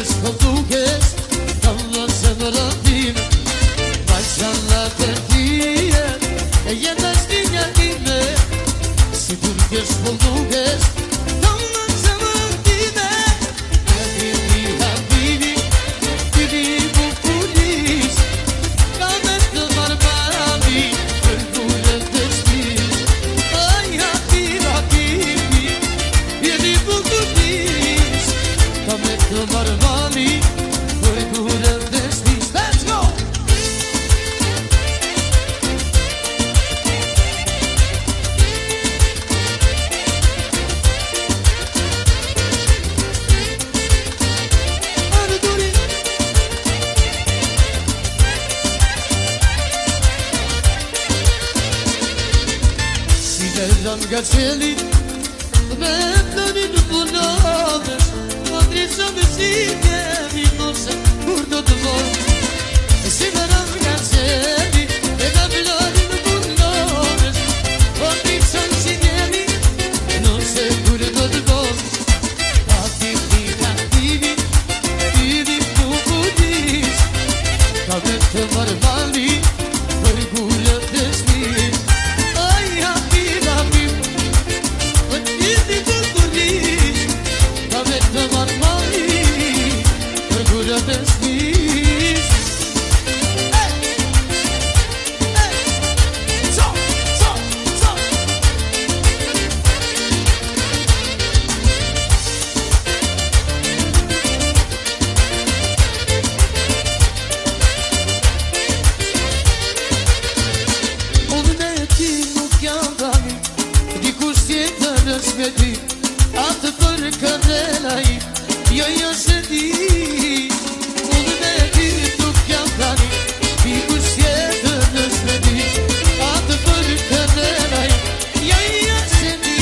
dukesh, po dukesh, kam në zemrën time. Vajzalla për tije, e jeta shtinja time. Si dukesh, po dukesh, kam në zemrën time. Habibi, habibi, bibi bukuris, ka me të marmami, për gullet të shtis. Ai habibi, habibi, bibi bukuris, ka me të marmami, për gullet të shtis. Let's go! Nga qeli, me të një në punovesh, ma drisa me si kemi nose, kur do të mojë. Si me rëm nga qeli, e nga vloni në punovesh, ma drisa me si kemi nose, kur do të mojë. Habibi, habibi, bibi bukuris, ka me të marmali, për gullet të shtis. Atë për këndelaj, jo se di, unë me ti nuk jam tani, dikush tjetër nëse di. Atë për këndelaj, jo se di.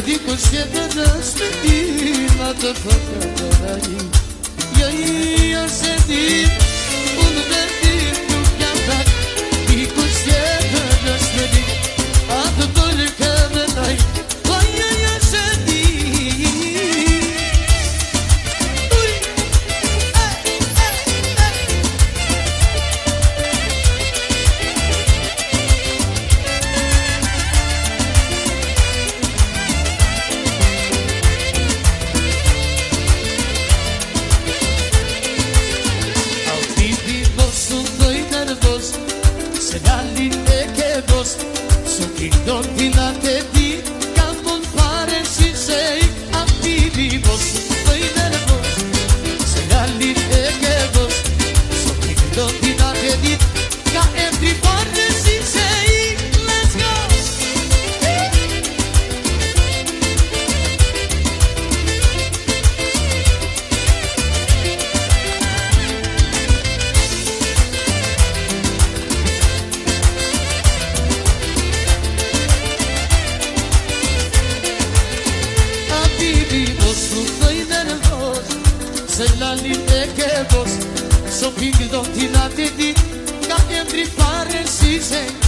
Dikush tjetër nëse di, atë për këndelaj, jo se di, unë me ti nuk jam tani, dikush tjetër nëse di, atë për këndelaj, jo se di. Se dalin e ke bos, so ki do t'ina te di, kam mon pare si sej, habibi bos, bëj nervos. Se dalin e ke bos, so ki do t'ina te di, ka emri pare si sej. Let's go! Se lalin e ke bos, so pingë do t'ina te di, ka emri pare si se.